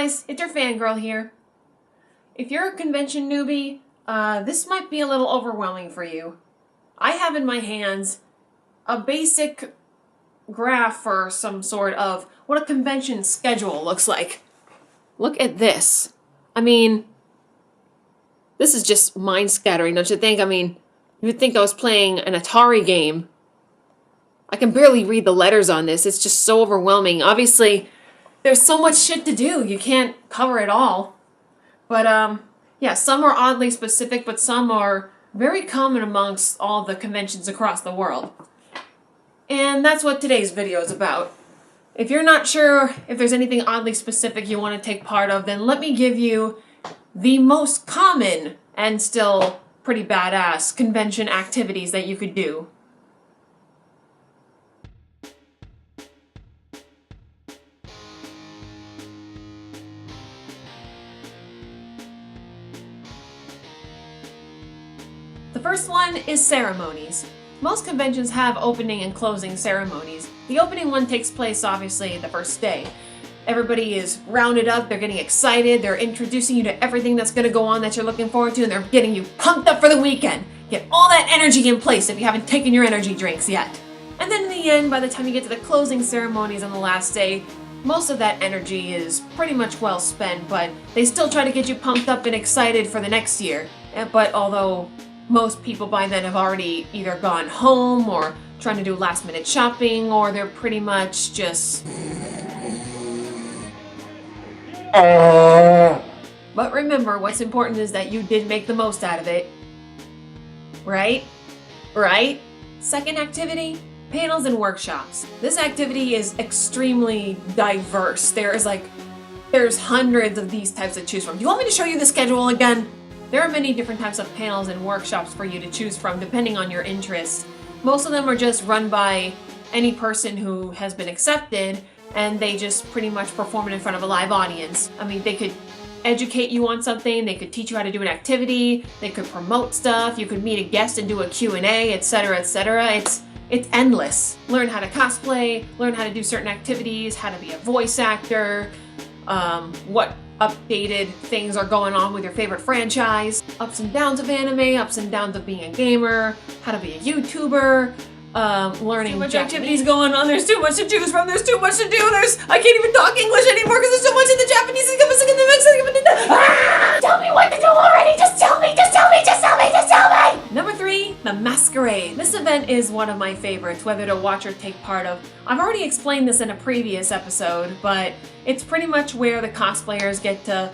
guys, it's your fangirl here. If you're a convention newbie, this might be a little overwhelming for you. I have in my hands a basic graph for some sort of what a convention schedule looks like. Look at this. I mean, this is just mind-scattering, don't you think? I mean, you would think I was playing an Atari game. I can barely read the letters on this. It's just so overwhelming. Obviously, there's so much shit to do. You can't cover it all. But, yeah, some are oddly specific, but some are very common amongst all the conventions across the world. And that's what today's video is about. If you're not sure if there's anything oddly specific you want to take part of, then let me give you the most common and still pretty badass convention activities that you could do. The first one is ceremonies. Most conventions have opening and closing ceremonies. The opening one takes place, obviously, the first day. Everybody is rounded up, they're getting excited, they're introducing you to everything that's going to go on that you're looking forward to, and they're getting you pumped up for the weekend. Get all that energy in place if you haven't taken your energy drinks yet. And then in the end, by the time you get to the closing ceremonies on the last day, most of that energy is pretty much well spent, but they still try to get you pumped up and excited for the next year. But although most people by then have already either gone home or trying to do last minute shopping, or they're pretty much just... But remember, what's important is that you did make the most out of it. Right? Right? Second activity, panels and workshops. This activity is extremely diverse. There's hundreds of these types to choose from. Do you want me to show you the schedule again? There are many different types of panels and workshops for you to choose from depending on your interests. Most of them are just run by any person who has been accepted, and they just pretty much perform it in front of a live audience. I mean, they could educate you on something, they could teach you how to do an activity, they could promote stuff, you could meet a guest and do a Q&A, etc., etc. It's endless. Learn how to cosplay, learn how to do certain activities, how to be a voice actor, what updated things are going on with your favorite franchise, ups and downs of anime, ups and downs of being a gamer, how to be a YouTuber, learning too much activities going on, there's too much to choose from, there's too much to do, I can't even talk English anymore because there's so much in the Japanese, tell me what to do already, just tell me. Number 3, the Masquerade. This event is one of my favorites, whether to watch or take part of. I've already explained this in a previous episode, but it's pretty much where the cosplayers get to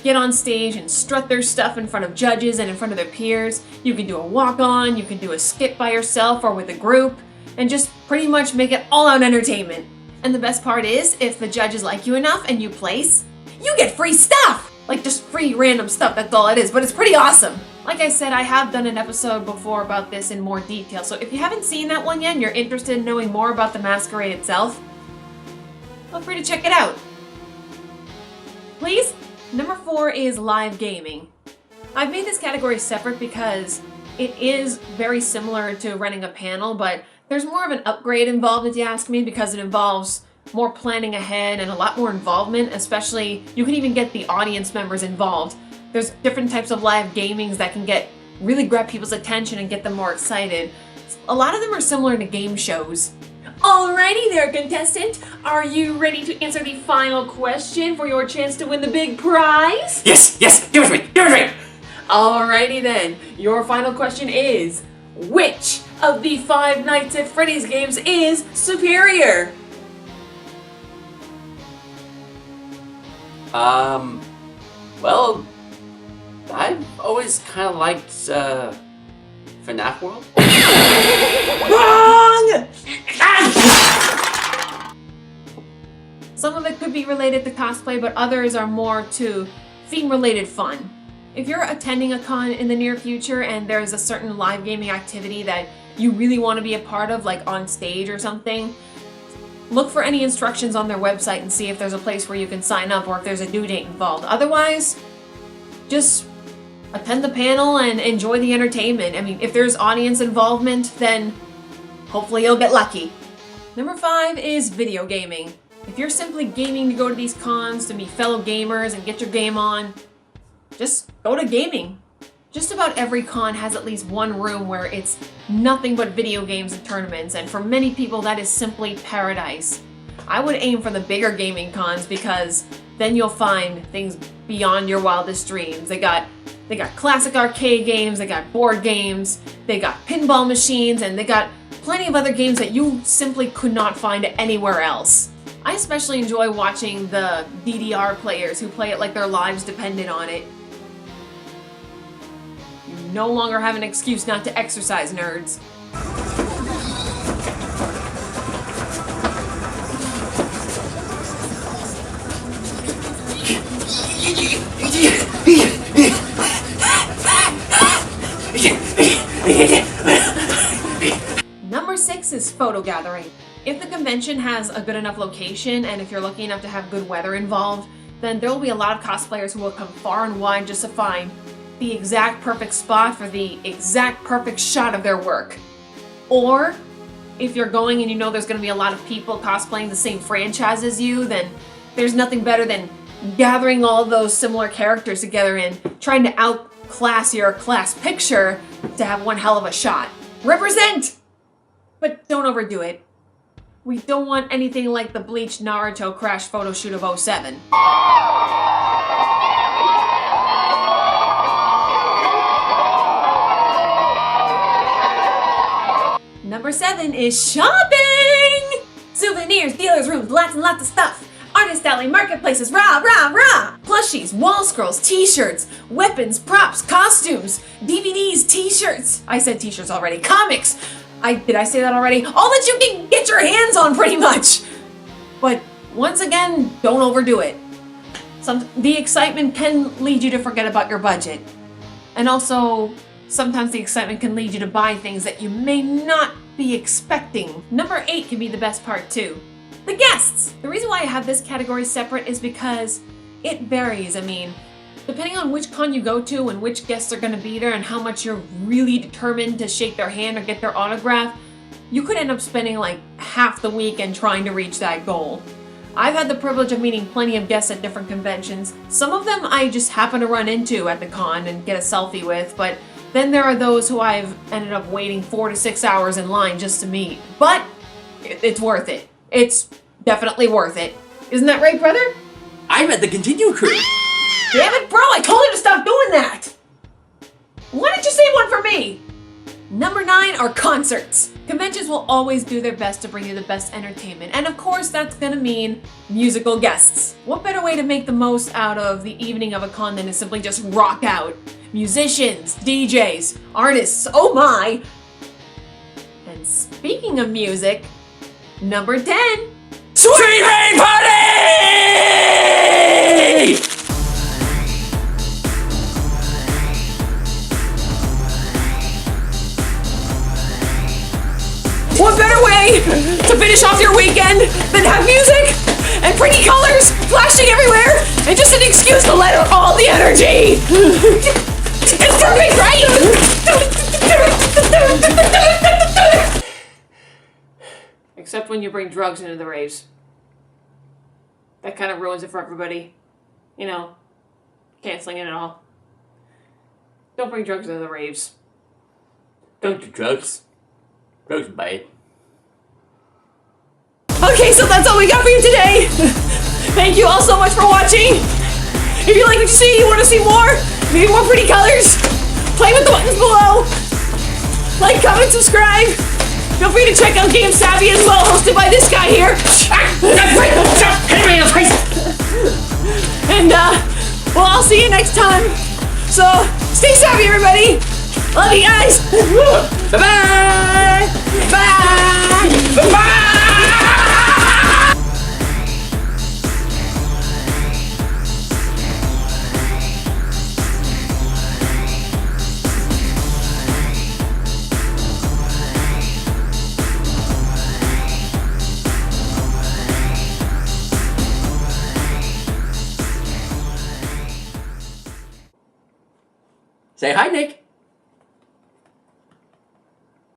get on stage and strut their stuff in front of judges and in front of their peers. You can do a walk-on, you can do a skit by yourself or with a group, and just pretty much make it all-out entertainment. And the best part is, if the judges like you enough and you place, you get free stuff! Like just free random stuff, that's all it is, but it's pretty awesome. Like I said, I have done an episode before about this in more detail, so if you haven't seen that one yet and you're interested in knowing more about the Masquerade itself, feel free to check it out. Please? Number 4 is live gaming. I've made this category separate because it is very similar to running a panel, but there's more of an upgrade involved, if you ask me, because it involves more planning ahead and a lot more involvement, especially you can even get the audience members involved. There's different types of live gamings that can really grab people's attention and get them more excited. A lot of them are similar to game shows. Alrighty there, contestant. Are you ready to answer the final question for your chance to win the big prize? Yes, give it to me. Alrighty then. Your final question is, which of the 5 Nights at Freddy's games is superior? Well, I've always kind of liked, FNAF World. Wrong! Some of it could be related to cosplay, but others are more to theme-related fun. If you're attending a con in the near future and there's a certain live gaming activity that you really want to be a part of, like on stage or something, look for any instructions on their website and see if there's a place where you can sign up or if there's a due date involved. Otherwise, just attend the panel and enjoy the entertainment. I mean, if there's audience involvement, then hopefully you'll get lucky. Number 5 is video gaming. If you're simply gaming to go to these cons to meet fellow gamers and get your game on, just go to gaming. Just about every con has at least one room where it's nothing but video games and tournaments, and for many people that is simply paradise. I would aim for the bigger gaming cons because then you'll find things beyond your wildest dreams. They got classic arcade games, they got board games, they got pinball machines, and they got plenty of other games that you simply could not find anywhere else. I especially enjoy watching the DDR players who play it like their lives depended on it. You no longer have an excuse not to exercise, nerds. Number 6 is photo gathering. If the convention has a good enough location, and if you're lucky enough to have good weather involved, then there will be a lot of cosplayers who will come far and wide just to find the exact perfect spot for the exact perfect shot of their work. Or, if you're going and you know there's going to be a lot of people cosplaying the same franchise as you, then there's nothing better than gathering all those similar characters together and trying to outclass your class picture to have one hell of a shot. Represent! But don't overdo it. We don't want anything like the bleached Naruto crash photo shoot of 07. Number 7 is shopping! Souvenirs, dealers' rooms, lots and lots of stuff. Artist alley, marketplaces, rah, rah, rah! Plushies, wall scrolls, t-shirts, weapons, props, costumes, DVDs, t-shirts. I said t-shirts already. Comics! Did I say that already? All that you can get your hands on, pretty much! But once again, don't overdo it. The excitement can lead you to forget about your budget. And also, sometimes the excitement can lead you to buy things that you may not be expecting. Number 8 can be the best part too. The guests! The reason why I have this category separate is because it varies. I mean, depending on which con you go to and which guests are going to be there and how much you're really determined to shake their hand or get their autograph, you could end up spending like half the weekend trying to reach that goal. I've had the privilege of meeting plenty of guests at different conventions. Some of them I just happen to run into at the con and get a selfie with, but then there are those who I've ended up waiting 4 to 6 hours in line just to meet. But it's worth it. It's definitely worth it. Isn't that right, brother? I'm at the Continue crew. Damn it, bro, I told you to stop doing that! Why didn't you save one for me? Number 9 are concerts. Conventions will always do their best to bring you the best entertainment, and of course that's gonna mean musical guests. What better way to make the most out of the evening of a con than to simply just rock out? Musicians, DJs, artists, oh my! And speaking of music, number 10. Sweet Rain Party! What better way to finish off your weekend than have music and pretty colors flashing everywhere and just an excuse to let out all the energy? It's perfect, right? Except when you bring drugs into the raves. That kind of ruins it for everybody. You know, canceling it all. Don't bring drugs into the raves. Don't do drugs. Drugs are bad. Okay, so that's all we got for you today. Thank you all so much for watching. If you like what you see, you want to see more, maybe more pretty colors, play with the buttons below. Like, comment, subscribe. Feel free to check out Game Savvy as well, hosted by this guy here. And well, I'll see you next time. So, stay savvy, everybody. Love you guys. Bye-bye. Bye. Bye-bye. Say hi, Nick.